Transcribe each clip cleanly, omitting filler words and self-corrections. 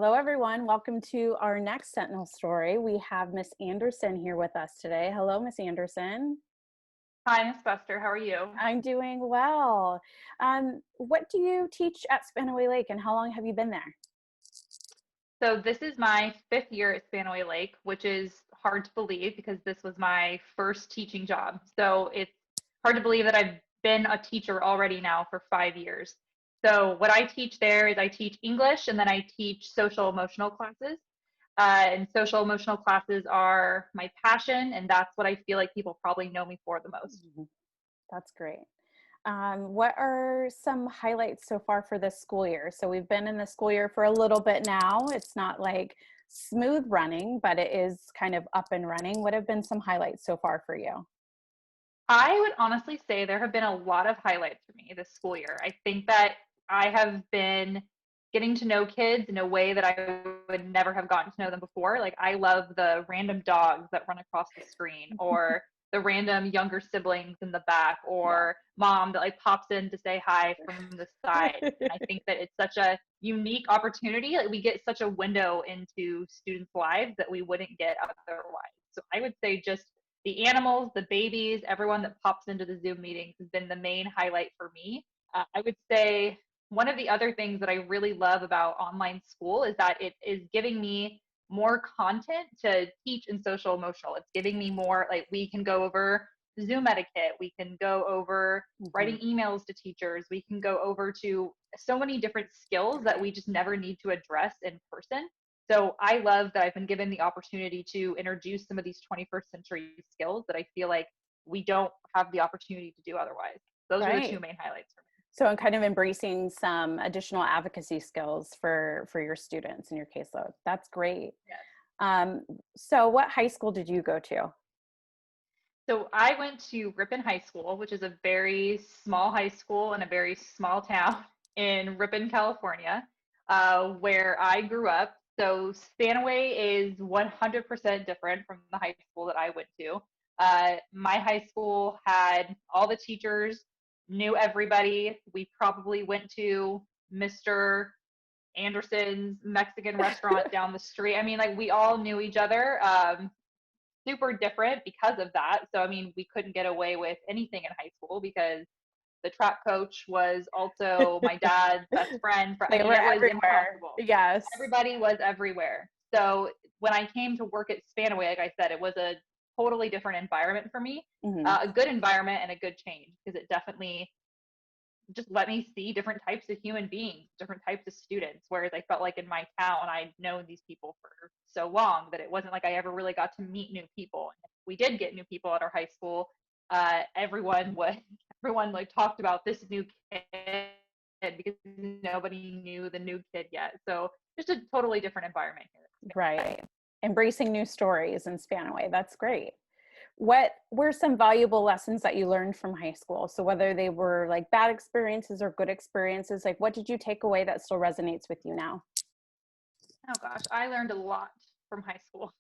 Hello, everyone. Welcome to our next Sentinel story. We have Miss Anderson here with us today. Hello, Miss Anderson. Hi, Miss Buster. How are you? I'm doing well. What do you teach at Spanaway Lake, and how long have you been there? So this is my fifth year at Spanaway Lake, which is hard to believe because this was my first teaching job. So it's hard to believe that I've been a teacher already now for 5 years. So what I teach there is I teach English and then I teach social emotional classes. And social emotional classes are my passion, and that's what I feel like people probably know me for the most. Mhm. That's great. What are some highlights so far for this school year? So we've been in the school year for a little bit now. It's not like smooth running, but it is kind of up and running. What have been some highlights so far for you? I would honestly say there have been a lot of highlights for me this school year. I think that I have been getting to know kids in a way that I would never have gotten to know them before. Like, I love the random dogs that run across the screen, or the random younger siblings in the back, Yeah. or mom that like pops in to say hi from the side. And I think that it's such a unique opportunity. Like, we get such a window into students' lives that we wouldn't get otherwise. So I would say just the animals, the babies, everyone that pops into the Zoom meetings has been the main highlight for me. I would say one of the other things that I really love about online school is that it is giving me more content to teach in social emotional. It's giving me more, like, we can go over Zoom etiquette, we can go over Mhm. writing emails to teachers, we can go over to so many different skills that we just never need to address in person. So I love that I've been given the opportunity to introduce some of these 21st century skills that I feel like we don't have the opportunity to do otherwise. Those are the two Right. main highlights for me. So I'm kind of embracing some additional advocacy skills for your students in your caseload. That's great. Yes. Um, so what high school did you go to? So I went to Ripon High School, which is a very small high school in a very small town in Ripon, California, where I grew up. So Spanaway is 100% different from the high school that I went to. My high school had all the teachers, knew everybody. We probably went to Mr. Anderson's Mexican restaurant down the street. I mean, like, we all knew each other. Super different because of that. So, I mean, we couldn't get away with anything in high school because the track coach was also my dad's best friend. I They mean, were it was everywhere. impossible. Yes. Everybody was everywhere. So when I came to work at Spanaway, like I said, it was a totally different environment for me, Hmm. a good environment and a good change because it definitely just let me see different types of human beings, different types of students. Whereas I felt like in my town, I'd known these people for so long that it wasn't like I ever really got to meet new people. And if we did get new people at our high school, everyone would everyone like talked about this new kid because nobody knew the new kid yet. So just a totally different environment here. Right. Embracing new stories in Spanaway. That's great. What were some valuable lessons that you learned from high school? So whether they were like bad experiences or good experiences, like what did you take away that still resonates with you now? Oh gosh, I learned a lot from high school.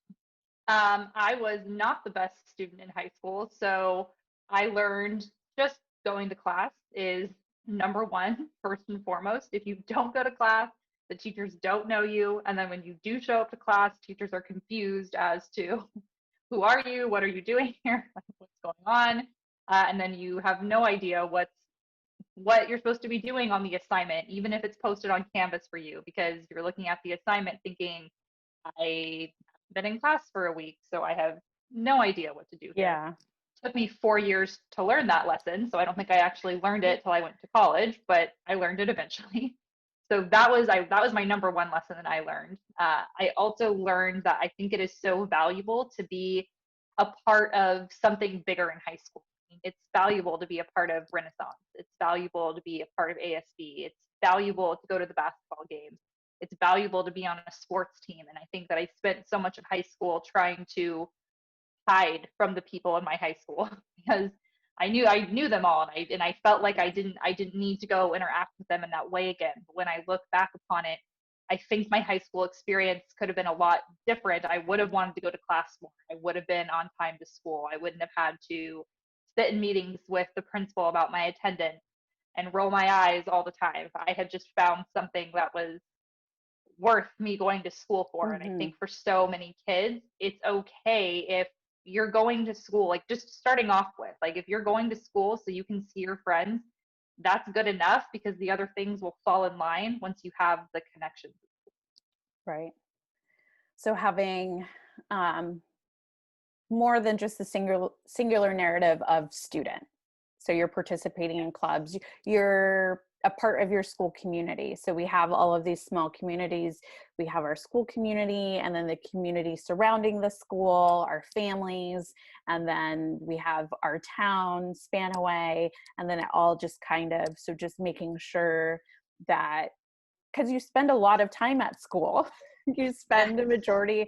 I was not the best student in high school, so I learned just going to class is number one, first and foremost. If you don't go to class, the teachers don't know you. And then when you do show up to class, teachers are confused as to who are you? What are you doing here? What's going on? And then you have no idea what you're supposed to be doing on the assignment, even if it's posted on Canvas for you, because you're looking at the assignment thinking, I haven't been in class for a week, so I have no idea what to do here. Yeah. It took me 4 years to learn that lesson, so I don't think I actually learned it till I went to college, but I learned it eventually. So that was my number one lesson that I learned. I also learned that I think it is so valuable to be a part of something bigger in high school. It's valuable to be a part of Renaissance. It's valuable to be a part of ASB. It's valuable to go to the basketball games. It's valuable to be on a sports team. And I think that I spent so much of high school trying to hide from the people in my high school because I knew them all, and I felt like I didn't need to go interact with them in that way again. But when I look back upon it, I think my high school experience could have been a lot different. I would have wanted to go to class more. I would have been on time to school. I wouldn't have had to sit in meetings with the principal about my attendance and roll my eyes all the time. I had just found something that was worth me going to school for. And I Mm-hmm. think for so many kids, it's okay if you're going to school, like just starting off with, like if you're going to school so you can see your friends, that's good enough because the other things will fall in line once you have the connection. Right. So having more than just the singular narrative of student. So you're participating in clubs, you're a part of your school community. So we have all of these small communities. We have our school community, and then the community surrounding the school, our families, and then we have our town, Spanaway, and then it all just kind of, so just making sure that, because you spend a lot of time at school, you spend the majority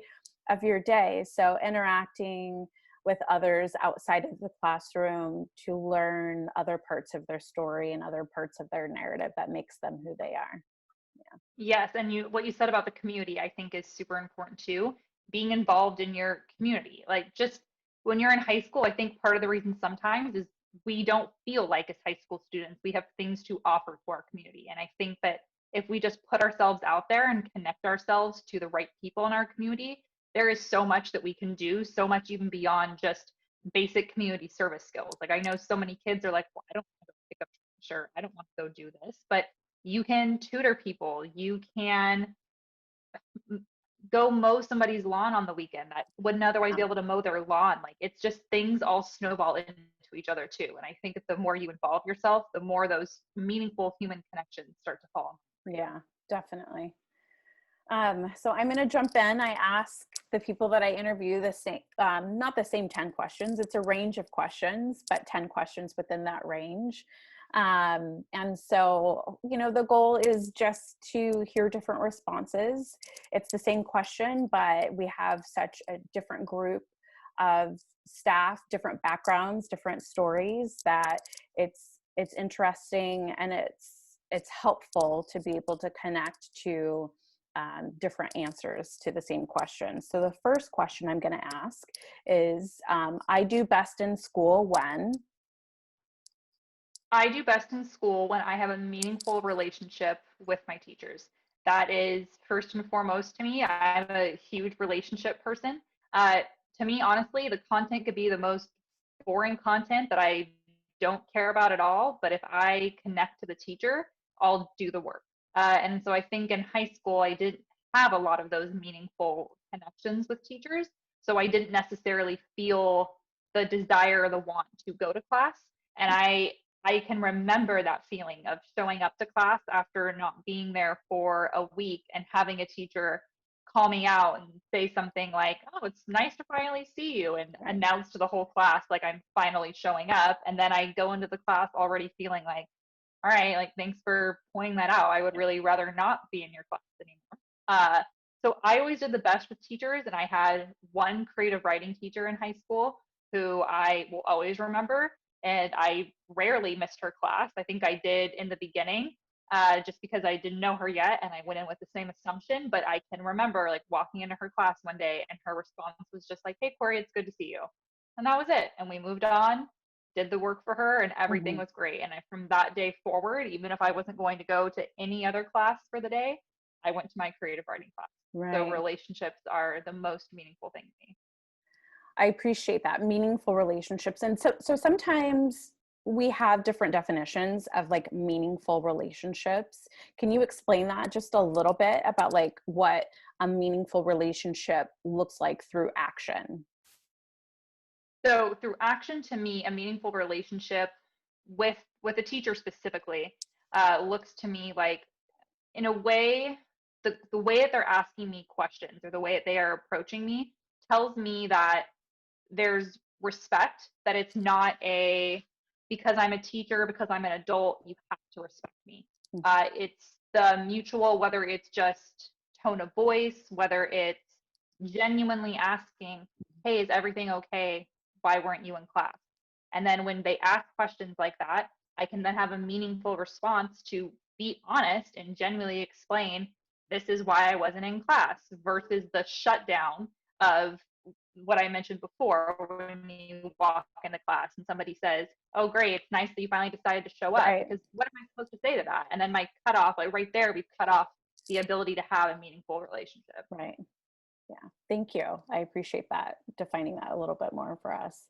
of your day. So interacting with others outside of the classroom to learn other parts of their story and other parts of their narrative that makes them who they are. Yeah. Yes, and what you said about the community, I think is super important too. Being involved in your community. Like just when you're in high school, I think part of the reason sometimes is we don't feel like as high school students we have things to offer to our community. And I think that if we just put ourselves out there and connect ourselves to the right people in our community, there is so much that we can do, so much even beyond just basic community service skills. Like I know so many kids are like, well, I don't want to go pick up trash, or I don't want to go do this, but you can tutor people, you can go mow somebody's lawn on the weekend that wouldn't otherwise be able to mow their lawn. Like it's just things all snowball into each other too. And I think that the more you involve yourself, the more those meaningful human connections start to fall. Yeah, definitely. So I'm going to jump in. I ask the people that I interview the same, not the same 10 questions. It's a range of questions, but 10 questions within that range. And so, the goal is just to hear different responses. It's the same question, but we have such a different group of staff, different backgrounds, different stories, that it's interesting, and it's helpful to be able to connect to different answers to the same question. So the first question I'm going to ask is, I do best in school when? I do best in school when I have a meaningful relationship with my teachers. That is first and foremost to me. I'm a huge relationship person. Uh, to me, honestly, the content could be the most boring content that I don't care about at all. But if I connect to the teacher, I'll do the work. And so I think in high school, I didn't have a lot of those meaningful connections with teachers. So I didn't necessarily feel the desire or the want to go to class. And I can remember that feeling of showing up to class after not being there for a week and having a teacher call me out and say something like, "Oh, it's nice to finally see you," and Right. announce to the whole class like I'm finally showing up. And then I go into the class already feeling like, all right, like thanks for pointing that out. I would really rather not be in your class anymore. So I always did the best with teachers, and I had one creative writing teacher in high school who I will always remember, and I rarely missed her class. I think I did in the beginning, just because I didn't know her yet, and I went in with the same assumption. But I can remember like walking into her class one day, and her response was just like, "Hey, Corey, it's good to see you," and that was it. And we moved on, did the work for her, and everything Mm-hmm. was great. And from that day forward, even if I wasn't going to go to any other class for the day, I went to my creative writing class. So Right. relationships are the most meaningful thing to me. I appreciate that, meaningful relationships. And so sometimes we have different definitions of like meaningful relationships. Can you explain that just a little bit about like what a meaningful relationship looks like through action? So through action, to me, a meaningful relationship with a teacher specifically looks to me like, in a way, the way that they're asking me questions or the way that they are approaching me tells me that there's respect, that it's not a because I'm a teacher, because I'm an adult, you have to respect me. It's the mutual, whether it's just tone of voice, whether it's genuinely asking, hey, is everything okay? Why weren't you in class? And then when they ask questions like that, I can then have a meaningful response to be honest and genuinely explain this is why I wasn't in class versus the shutdown of what I mentioned before when you walk into class and somebody says, "Oh, great, it's nice that you finally decided to show up." Right. Because what am I supposed to say to that? And then my cutoff, like right there, we've cut off the ability to have a meaningful relationship. Right. Yeah. Thank you. I appreciate that, defining that a little bit more for us.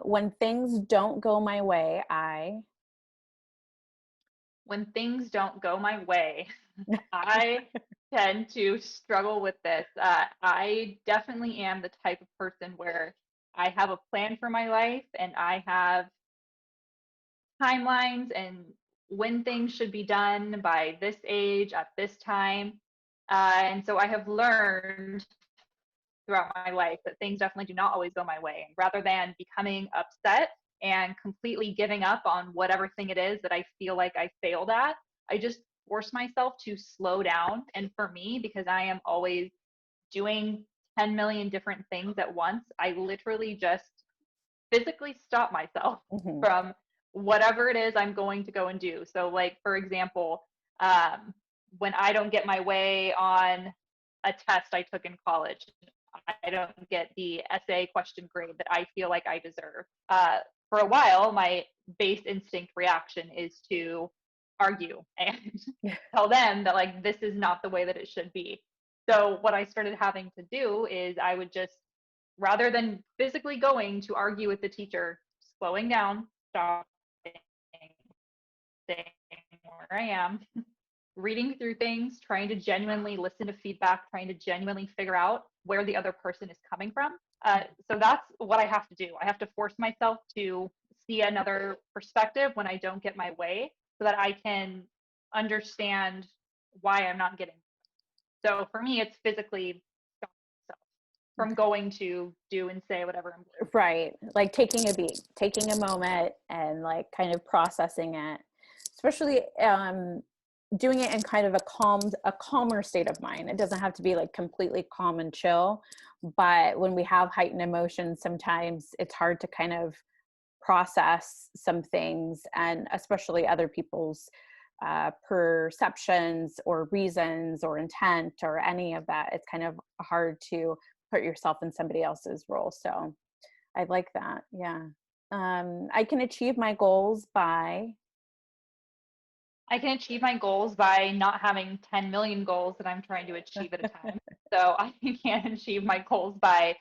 When things don't go my way, When things don't go my way, I tend to struggle with this. I definitely am the type of person where I have a plan for my life and I have timelines and when things should be done by this age at this time. And so I have learned throughout my life that things definitely do not always go my way. And rather than becoming upset and completely giving up on whatever thing it is that I feel like I failed at, I just force myself to slow down. And for me, because I am always doing 10 million different things at once, I literally just physically stop myself Mhm. from whatever it is I'm going to go and do. So, like, for example, when I don't get my way on a test I took in college, I don't get the essay question grade that I feel like I deserve. For a while, my base instinct reaction is to argue and tell them that, like, this is not the way that it should be. So, what I started having to do is I would just, rather than physically going to argue with the teacher, slowing down, stopping, staying where I am, reading through things, trying to genuinely listen to feedback, trying to genuinely figure out where the other person is coming from. So that's what I have to do. I have to force myself to see another perspective when I don't get my way so that I can understand why I'm not getting. So for me, it's physically stopping myself from going to do and say whatever I'm going Right. Like taking a beat, taking a moment and like kind of processing it, especially doing it in kind of a calmer state of mind. It doesn't have to be like completely calm and chill, but when we have heightened emotions, sometimes it's hard to kind of process some things, and especially other people's perceptions or reasons or intent or any of that. It's kind of hard to put yourself in somebody else's role. So I like that. Yeah. I can achieve my goals by, I can achieve my goals by not having 10 million goals that I'm trying to achieve at a time. So I can achieve my goals by,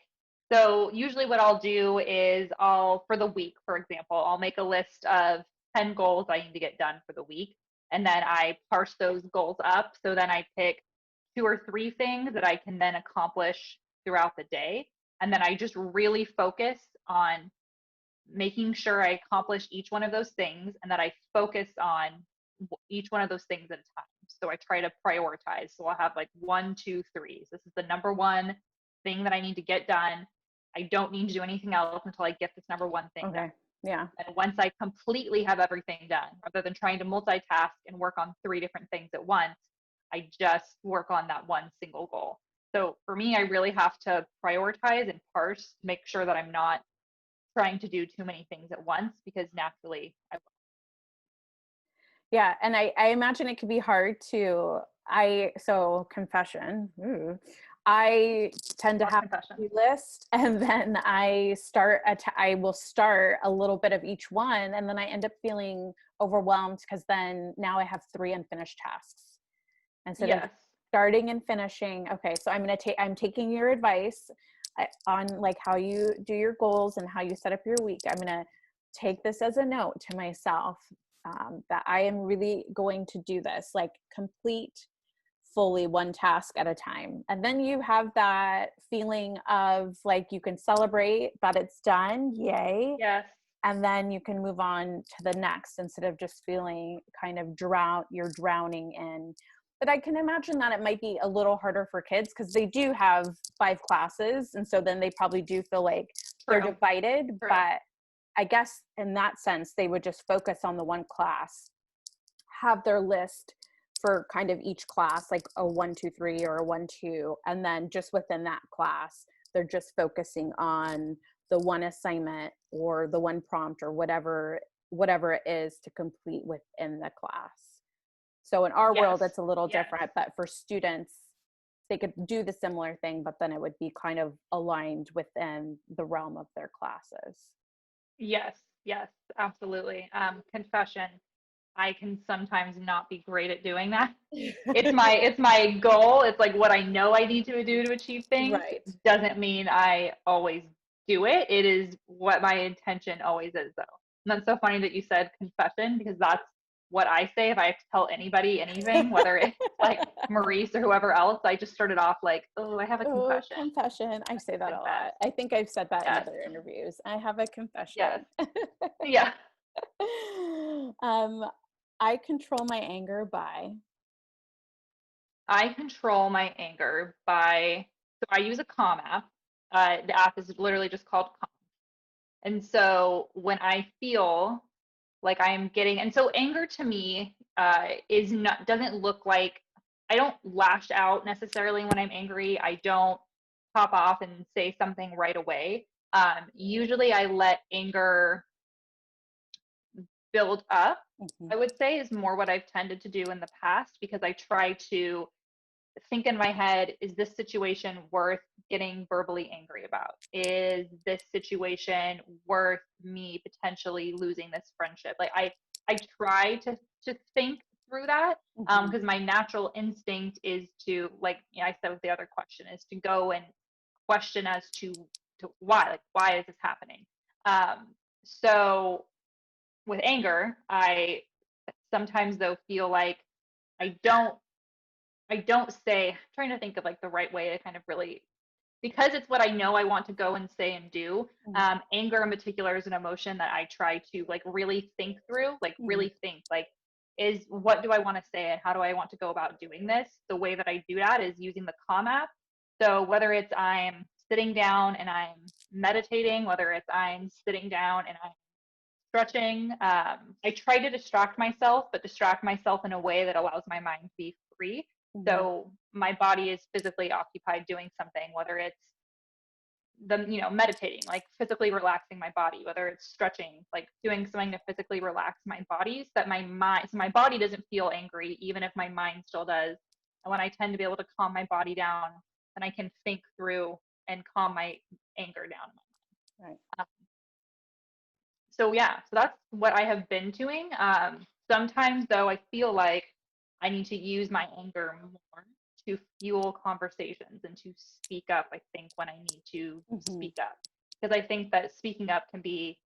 so usually what I'll do is for the week, for example, I'll make a list of 10 goals I need to get done for the week. And then I parse those goals up. So then I pick 2 or 3 things that I can then accomplish throughout the day. And then I just really focus on making sure I accomplish each one of those things and that I focus on each one of those things at a time. So I try to prioritize. So I'll have like 1, 2, 3. This is the number one thing that I need to get done. I don't need to do anything else until I get this number one thing done. okay. Yeah. And once I completely have everything done, rather than trying to multitask and work on 3 different things at once, I just work on that one single goal. So for me, I really have to prioritize and parse, make sure that I'm not trying to do too many things at once because naturally I Yeah. And I imagine it could be hard to, so confession, I tend to more have confession. a list and then I will start a little bit of each one. And then I end up feeling overwhelmed because then now I have 3 unfinished tasks instead of Yes. starting and finishing. Okay. So I'm taking your advice on like how you do your goals and how you set up your week. I'm going to take this as a note to myself, that I am really going to do this, like complete fully one task at a time. And then you have that feeling of like you can celebrate that it's done, yay. Yes. And then you can move on to the next instead of just feeling kind of you're drowning in. But I can imagine that it might be a little harder for kids because they do have 5 classes. And so then they probably do feel like they're True. divided. True. But I guess in that sense, they would just focus on the one class, have their list for kind of each class, like a 1, 2, 3 or a 1, 2. And then just within that class, they're just focusing on the one assignment or the one prompt or whatever it is to complete within the class. So in our world, Yes. it's a little Yes. different, but for students, they could do the similar thing, but then it would be kind of aligned within the realm of their classes. Yes. Yes. Absolutely. Confession. I can sometimes not be great at doing that. It's my goal. It's like what I know I need to do to achieve things. Right. Doesn't mean I always do it. It is what my intention always is though. And that's so funny that you said confession, because that's what I say if I have to tell anybody anything, whether it's like Maurice or whoever else. I just started off like, oh, I have a Oh, confession. confession. I say that a Confess. lot. I think I've said that in Yes. other interviews. I have a Yes. confession. Yeah. um, I control my anger by. I control my anger by, so I use a Calm app. The app is literally just called Calm. And so when I feel like I am getting, and so anger to me is not, doesn't look like, I don't lash out necessarily when I'm angry. I don't pop off and say something right away. Usually I let anger build up, Mhm. I would say, is more what I've tended to do in the past, because I try to think in my head, is this situation worth getting verbally angry about? Is this situation worth me potentially losing this friendship? Like I try to think through that, Mhm. because my natural instinct is to, like, I said with the other question, is to go and question as to why, like, why is this happening? So with anger, I sometimes though feel like I don't I don't say, I'm trying to think of like the right way to kind of really, because it's what I know I want to go and say and do. Mhm. Anger in particular is an emotion that I try to like really think through, like Mhm. really think like, is what do I want to say and how do I want to go about doing this? The way that I do that is using the Calm app. So whether it's I'm sitting down and I'm meditating, whether it's I'm sitting down and I'm stretching, I try to distract myself, but distract myself in a way that allows my mind to be free. Mhm. So my body is physically occupied doing something, whether it's meditating, like physically relaxing my body, whether it's stretching, like doing something to physically relax my body, so that my body doesn't feel angry, even if my mind still does. And when I tend to be able to calm my body down, then I can think through and calm my anger down. Right. So yeah, so that's what I have been doing. Sometimes though, I feel like I need to use my anger more to fuel conversations and to speak up. I think when I need to Mhm. speak up, because I think that speaking up can be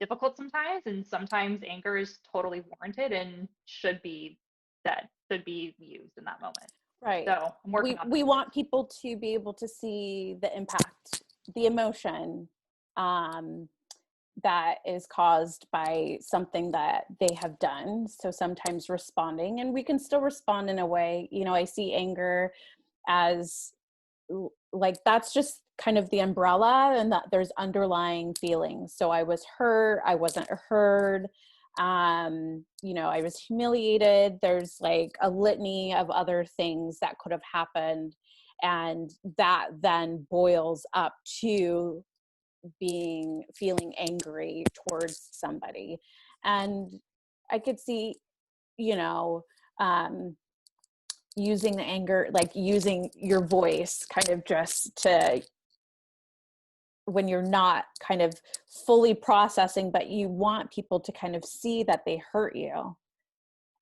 difficult sometimes, and sometimes anger is totally warranted and should be said, should be used in that moment. Right. So I'm working on We that. want people to be able to see the impact, the emotion, um, that is caused by something that they have done. So sometimes responding, and we can still respond in a way, I see anger as like that's just kind of the umbrella, and that there's underlying feelings. So I was hurt, I wasn't heard, I was humiliated. There's like a litany of other things that could have happened, and that then boils up to feeling angry towards somebody. And I could see, you know um using the anger, like using your voice kind of just to, when you're not kind of fully processing, but you want people to kind of see that they hurt you.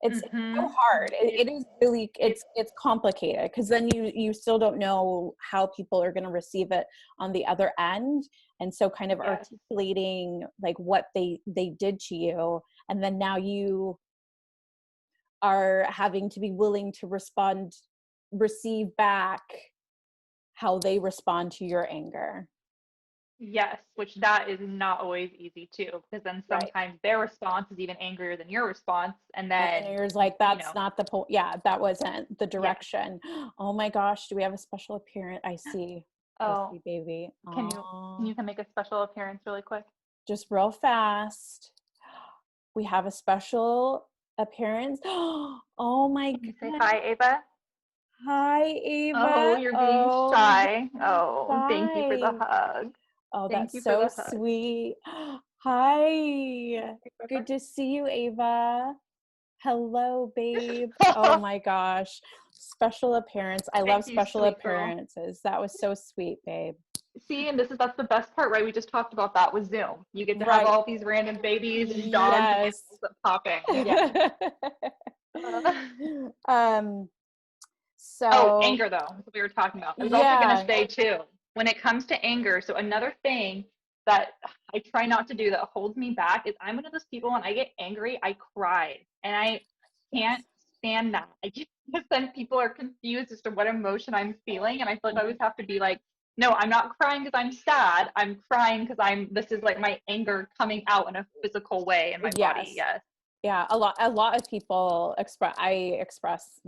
It's so Mm-hmm. hard. It is really, It it's complicated, because then you still don't know how people are going to receive it on the other end. And so kind of yes. articulating like what they did to you, and then now you are having to be willing to receive back how they respond to your anger. Yes, which that is not always easy too, because then Right. sometimes their response is even angrier than your response. And And then, you're like, you that's know, not the point. Yeah, that wasn't the yes. direction. Oh my gosh, do we have a special appearance? I Oh, see, baby. can Oh, you come make a special appearance really quick? just real fast. We have a special appearance. Oh my Can you say goodness. hi, Ava? Hi, Oh, Ava. you're being Oh, shy. Oh, thank you for the hi. hug. Oh, Thank that's you for so the hug. sweet. Hi. Good to see you, Ava. Hello, babe. Oh my gosh. Special appearance. I love Thank you, special sweet girl. appearances. That was so sweet, babe. See, and that's the best part, right? We just talked about that with Zoom. You get to have Right. all these random babies and dogs and Yes. animals that pop in. Yeah. Uh, um, oh, so anger though, that's what we were talking about. I was also going to yeah, say too, when it comes to anger, so another thing that I try not to do that holds me back is I'm one of those people when I get angry, I cry, and I can't stand that. I just then people are confused as to what emotion I'm feeling, and I feel like I always have to be like, no, I'm not crying because I'm sad. I'm crying because this is like my anger coming out in a physical way in my body. yes. Yes. Yeah, a lot of people express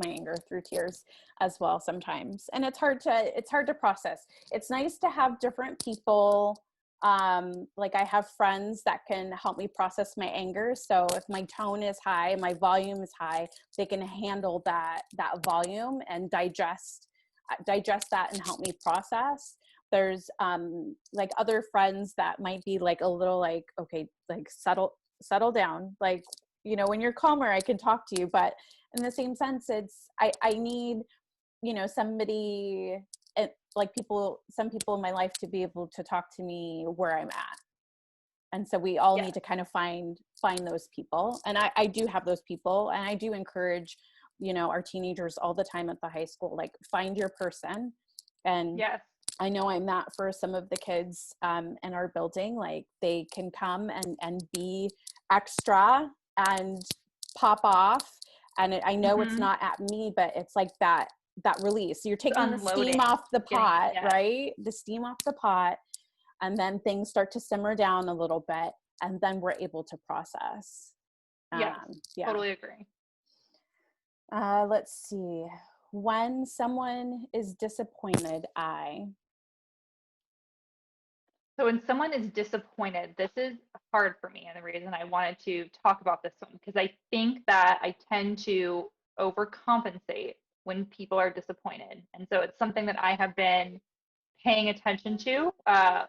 my anger through tears as well sometimes. And it's hard to process. It's nice to have different people, like I have friends that can help me process my anger. So if my tone is high, my volume is high, they can handle that volume and digest that and help me process. There's like other friends that might be like a little like, okay, like settle down, like, you know, when you're calmer, I can talk to you. But in the same sense, I need, you know, somebody, like some people in my life to be able to talk to me where I'm at. And so we all Yes. need to kind of find those people. And I do have those people. And I do encourage, you know, our teenagers all the time at the high school, like find your person. And Yes. I know I'm that for some of the kids in our building. Like they can come and be extra and pop off. And I know it's Mm-hmm. not at me, but it's like that release. So you're taking the steam Unloading. off the Getting pot, yes. right? The steam off the pot. And then things start to simmer down a little bit. And then we're able to process. Yes. Yeah. Totally agree. Let's see. When someone is disappointed, So when someone is disappointed, this is hard for me. And the reason I wanted to talk about this one, because I think that I tend to overcompensate when people are disappointed. And so it's something that I have been paying attention to,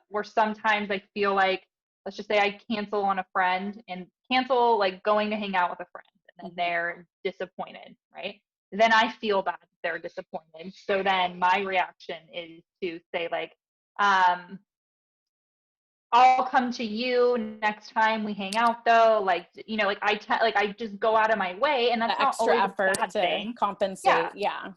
where sometimes I feel like, let's just say I cancel on a friend and cancel like going to hang out with a friend, and then Mhm. they're disappointed, right? Then I feel bad that they're disappointed. So then my reaction is to say like, um, I'll come to you next time we hang out though. Like, you know, like like I just go out of my way, and that's The not extra always a effort bad to thing. compensate. Yeah, Yeah.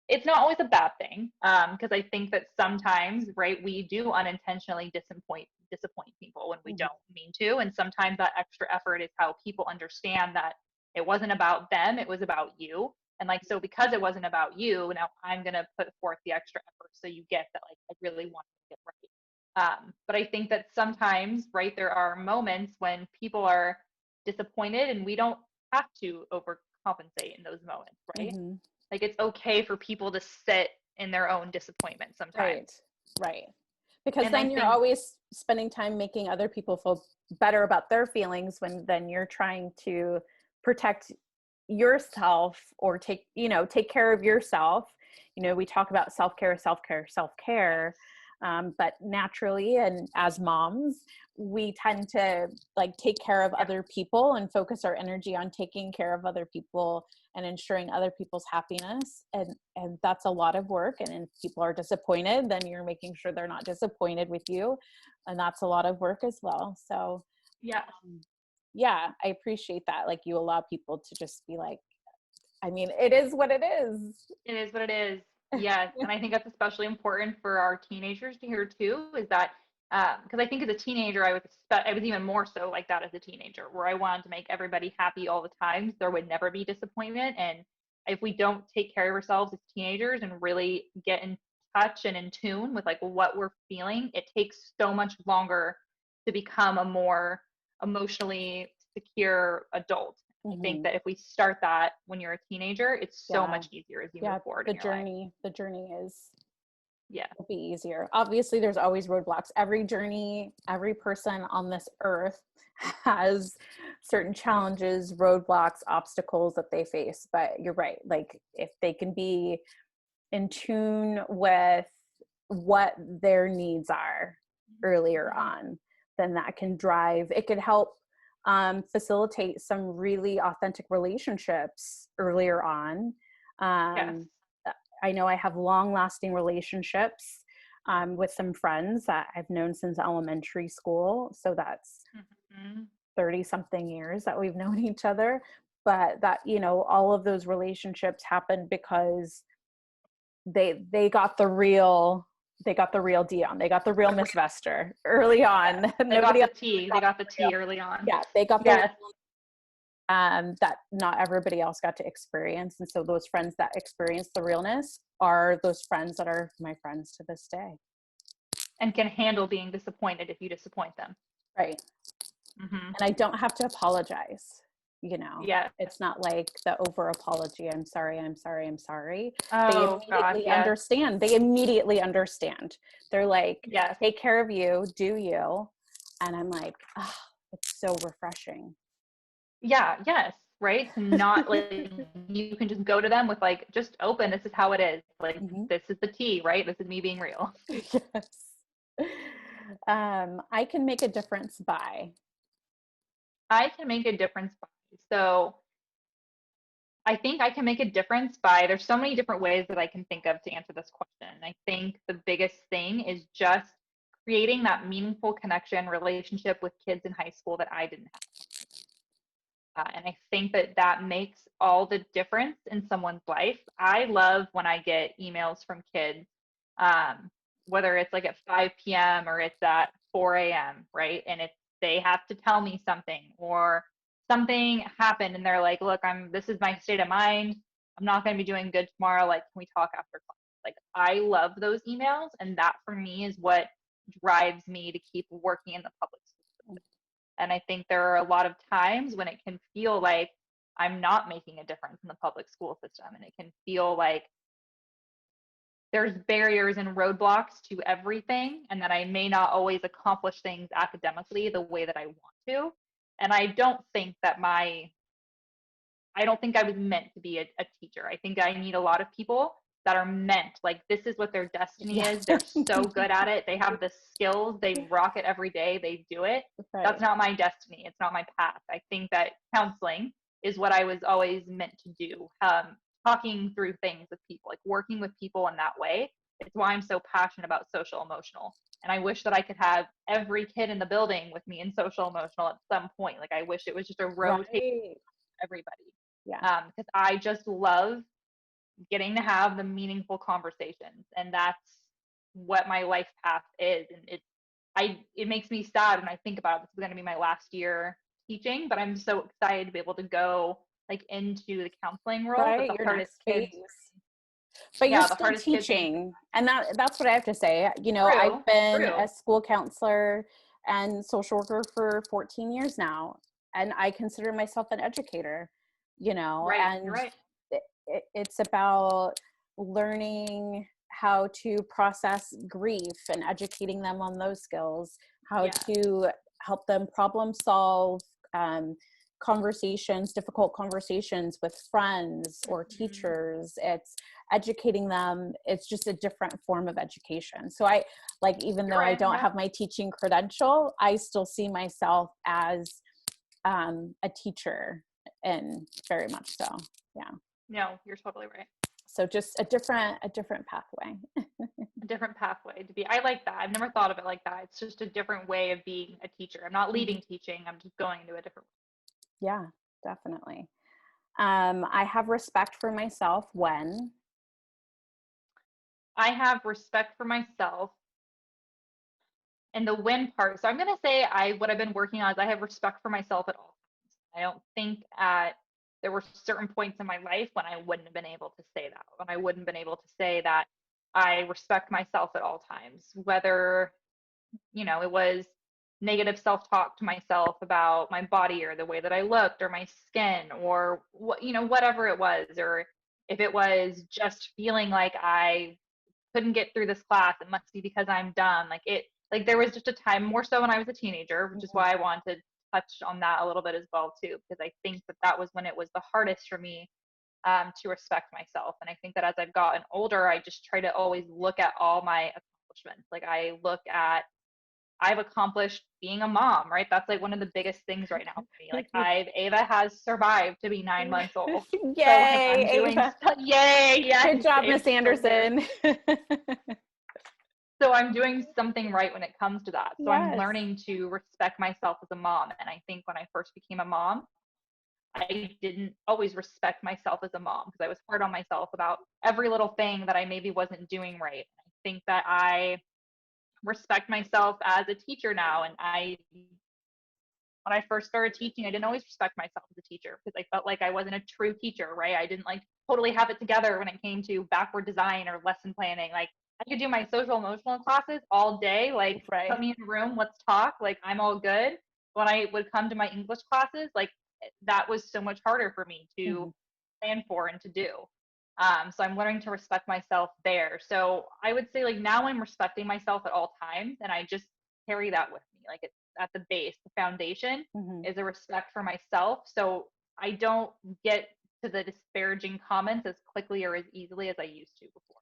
it's not always a bad thing. Because I think that sometimes, right, we do unintentionally disappoint people when we Mhm. don't mean to. And sometimes that extra effort is how people understand that it wasn't about them, it was about you. And like, so because it wasn't about you, now I'm gonna put forth the extra effort so you get that like I really want to get right. But I think that sometimes, right, there are moments when people are disappointed and we don't have to overcompensate in those moments, right? Mhm. Like it's okay for people to sit in their own disappointment sometimes. Right. Right. Because And I then you're think, always spending time making other people feel better about their feelings when then you're trying to protect yourself or take care of yourself. You know, we talk about self-care, self-care, self-care. yes, But naturally, and as moms, we tend to like take care of yeah, other people and focus our energy on taking care of other people and ensuring other people's happiness. And that's a lot of work. And if people are disappointed, then you're making sure they're not disappointed with you. And that's a lot of work as well. So yes, yeah, I appreciate that. Like you allow people to just be like, I mean, it is what it is. it is what it is. Yes. And I think that's especially important for our teenagers to hear too, is that because I think as a teenager, I was even more so like that as a teenager, where I wanted to make everybody happy all the time. So there would never be disappointment. And if we don't take care of ourselves as teenagers and really get in touch and in tune with like what we're feeling, it takes so much longer to become a more emotionally secure adult. I think Hmm. that if we start that when you're a teenager, it's so Yeah. much easier as you move Yeah. forward The in your life. journey, the journey is Yeah. will be easier. Obviously, there's always roadblocks. Every journey, every person on this earth has certain challenges, roadblocks, obstacles that they face. But you're right. Like if they can be in tune with what their needs are earlier Mhm. on, then that can drive, it could help facilitate some really authentic relationships earlier on. Yes. Um, I know I have long lasting relationships with some friends that I've known since elementary school. So that's Mm-hmm. 30 something years that we've known each other. But that, all of those relationships happened because they got the real Dion. They got the real Miss Vester early on. Yeah. They got Nobody the else tea. They got got the the real. tea early on. Yeah, they got the Yes. that not everybody else got to experience. And so those friends that experience the realness are those friends that are my friends to this day. And can handle being disappointed if you disappoint them. Right. Mm-hmm. And I don't have to apologize. Yeah. It's not like the over apology. I'm sorry. Oh gosh, Immediately yes. understand. They immediately understand. They're like, yes. take care of you, do you? And I'm like, oh, it's so refreshing. Yeah, yes, right? To not like you can just go to them with like just open, this is how it is. Like Mm-hmm. this is the tea, right? This is me being real. Yes. I can make a difference by. I can make a difference by. So I think I can make a difference by there's so many different ways that I can think of to answer this question. I think the biggest thing is just creating that meaningful connection relationship with kids in high school that I didn't have. And I think that that makes all the difference in someone's life. I love when I get emails from kids, whether it's like at 5 p.m. or it's at 4 a.m., right? And it's they have to tell me something or something happened and they're like, look, this is my state of mind. I'm not going to be doing good tomorrow. Like, can we talk after class? Like, I love those emails. And that for me is what drives me to keep working in the public school. And I think there are a lot of times when it can feel like I'm not making a difference in the public school system. And it can feel like there's barriers and roadblocks to everything, and that I may not always accomplish things academically the way that I want to. And I don't think I was meant to be a teacher. I think I need a lot of people that are meant, like this is what their destiny Yeah. is. They're so good at it. They have the skills. They rock it every day. They do it. Right. That's not my destiny. It's not my path. I think that counseling is what I was always meant to do. Talking through things with people, like working with people in that way. It's why I'm so passionate about social emotional. And I wish that I could have every kid in the building with me in social emotional at some point. Like I wish it was just a rotation Right. everybody. Yeah. Because I just love getting to have the meaningful conversations, and that's what my life path is. And it makes me sad when I think about it. This is going to be my last year teaching, but I'm so excited to be able to go like into the counseling role. But Right. the Your hardest next kids, phase. But you're yeah, the still hardest kids. teaching. And that's what I have to say. I've True, been true. a school counselor and social worker for 14 years now. And I consider myself an educator, Right, and you're right. it's about learning how to process grief and educating them on those skills, how to help them problem solve, difficult conversations with friends or teachers. It's educating them. It's just a different form of education. So even though I don't have my teaching credential, I still see myself as a teacher, and very much so. Yeah. No, you're totally right. So just a different pathway. A different pathway to be. I like that. I've never thought of it like that. It's just a different way of being a teacher. I'm not leaving teaching. I'm just going into a different way. Yeah, definitely. I have respect for myself when I have respect for myself and the win part. So I'm going to say what I've been working on is I have respect for myself at all times. I don't think there were certain points in my life when I wouldn't have been able to say that, when I wouldn't have been able to say that I respect myself at all times, whether, it was negative self-talk to myself about my body or the way that I looked or my skin or whatever it was, or if it was just feeling like I couldn't get through this class, it must be because I'm dumb. Like there was just a time more so when I was a teenager, which is why I wanted to touch on that a little bit as well too, because I think that was when it was the hardest for me to respect myself. And I think that as I've gotten older, I just try to always look at all my accomplishments. Like I've accomplished being a mom, right? That's like one of the biggest things right now for me. Like Ava has survived to be 9 months old. Yay, So like I'm doing Ava. yay, yes. Good job, Ava's Miss Anderson. So I'm doing something right when it comes to that. So I'm Yes. learning to respect myself as a mom. And I think when I first became a mom, I didn't always respect myself as a mom because I was hard on myself about every little thing that I maybe wasn't doing right. I think that I respect myself as a teacher now. And when I first started teaching, I didn't always respect myself as a teacher because I felt like I wasn't a true teacher, right? I didn't like totally have it together when it came to backward design or lesson planning. Like I could do my social emotional classes all day. Like put Right. me in a room, let's talk. Like I'm all good. When I would come to my English classes, like that was so much harder for me to Hmm. plan for and to do. So I'm learning to respect myself there. So I would say like now I'm respecting myself at all times, and I just carry that with me. Like it's at the base, the foundation Hmm. is a respect for myself. So I don't get to the disparaging comments as quickly or as easily as I used to before.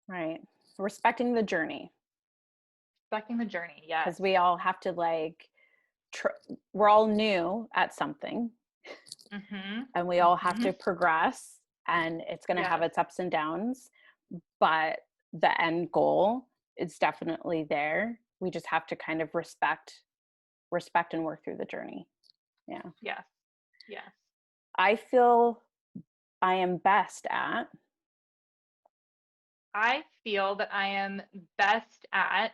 Right. Respecting the journey, Respecting the journey, yes. because we all have to like, we're all new at something, Mhm. and we all have to Mhm. progress, and it's going to have Yes. its ups and downs, but the end goal is definitely there. We just have to kind of respect and work through the journey. Yeah. Yes. Yes. I feel I am best at I feel that I am best at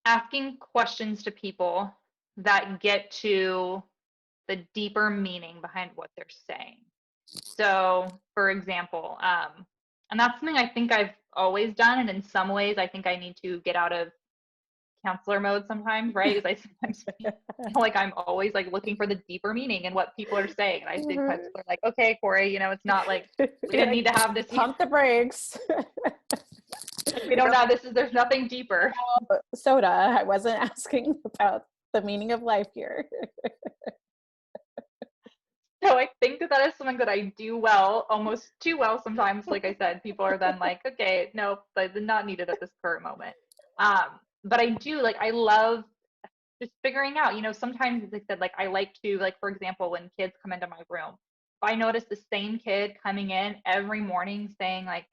asking questions to people that get to the deeper meaning behind what they're saying. So, for example, and that's something I think I've always done, and in some ways, I think I need to get out of counselor mode sometimes, right? Because I sometimes feel like I'm always like looking for the deeper meaning in what people are saying, and I think people are like, "Okay, Corey, it's not like we You're didn't like, need to have this. pump the brakes. We don't You're have this. Is there's nothing deeper." like, soda. I wasn't asking about the meaning of life here. So I think that that is something that I do well, almost too well sometimes. Like I said, people are then like, okay, no, but not needed at this current moment. But I do like I love just figuring out, sometimes as I said, like I like to, like, for example, when kids come into my room, if I notice the same kid coming in every morning saying, like,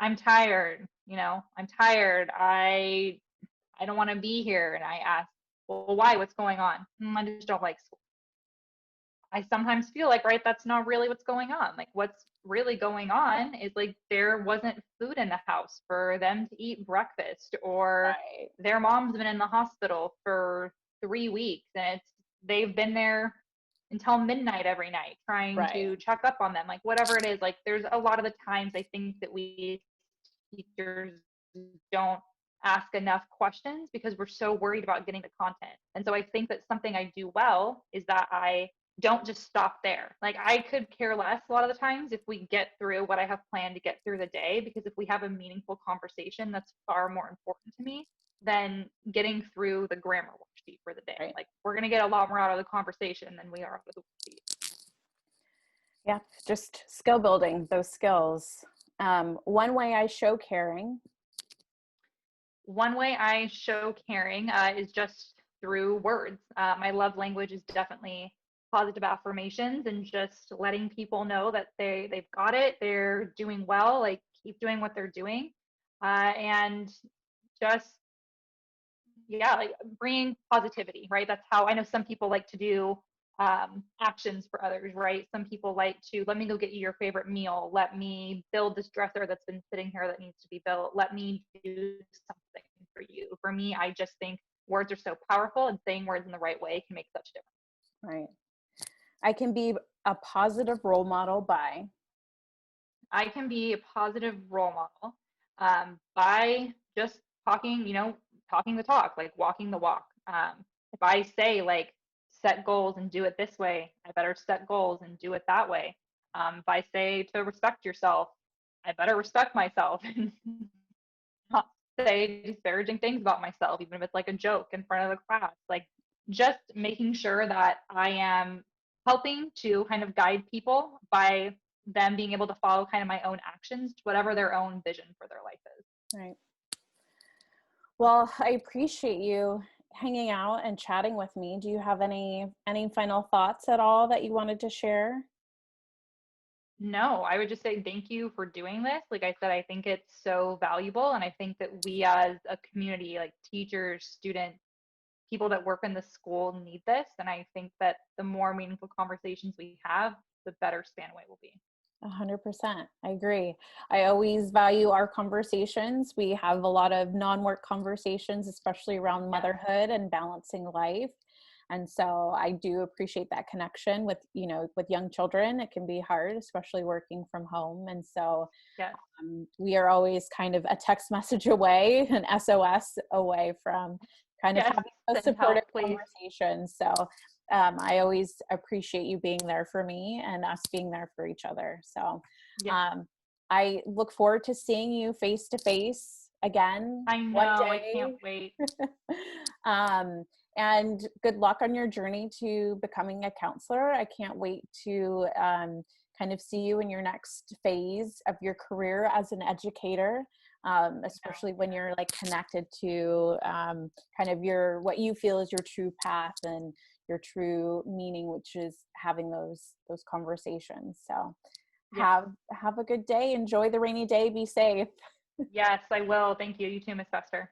I'm tired, I'm tired, I don't want to be here. And I ask, well, why? What's going on? I just don't like school. I sometimes feel like, right, that's not really what's going on. Like, what's really going on is like there wasn't food in the house for them to eat breakfast, or Right. their mom's been in the hospital for 3 weeks and they've been there until midnight every night trying Right. to check up on them. Like, whatever it is, like, there's a lot of the times I think that we teachers don't ask enough questions because we're so worried about getting the content. And so I think that something I do well is that I don't just stop there. Like I could care less a lot of the times if we get through what I have planned to get through the day, because if we have a meaningful conversation, that's far more important to me than getting through the grammar worksheet for the day. Right. Like we're going to get a lot more out of the conversation than we are out of the worksheet. Yeah. Just skill building, those skills. One way I show caring. One way I show caring is just through words. My love language is definitely positive affirmations and just letting people know that they've got it, they're doing well, like keep doing what they're doing, and just yeah, like bringing positivity, right? That's how I know some people like to do actions for others, right? Some people like to let me go get you your favorite meal, let me build this dresser that's been sitting here that needs to be built, let me do something for you. For me, I just think words are so powerful, and saying words in the right way can make such a difference. Right. I can be a positive role model by. I can be a positive role model by just talking, talking the talk, like walking the walk. If I say, like, set goals and do it this way, I better set goals and do it that way. If I say to respect yourself, I better respect myself and not say disparaging things about myself, even if it's like a joke in front of the class. Like, just making sure that I am helping to kind of guide people by them being able to follow kind of my own actions to whatever their own vision for their life is. Right. Well, I appreciate you hanging out and chatting with me. Do you have any final thoughts at all that you wanted to share? No, I would just say thank you for doing this. Like I said, I think it's so valuable. And I think that we as a community, like teachers, students, people that work in the school need this. And I think that the more meaningful conversations we have, the better Spanaway will be. 100%. I agree. I always value our conversations. We have a lot of non-work conversations, especially around Yeah. motherhood and balancing life. And so I do appreciate that connection with, with young children. It can be hard, especially working from home. And so Yes. we are always kind of a text message away, an SOS away from kind of Yes. having a Send supportive help, please. conversation. So I always appreciate you being there for me and us being there for each other. So Yeah. um, I look forward to seeing you face to face again I one know. I can't day. wait. um, and good luck on your journey to becoming a counselor. I can't wait to kind of see you in your next phase of your career as an educator, especially when you're like connected to kind of what you feel is your true path and your true meaning, which is having those conversations. So Yes. have a good day. Enjoy the rainy day. Be safe. Yes, I will. Thank you. You too, Miss Bester.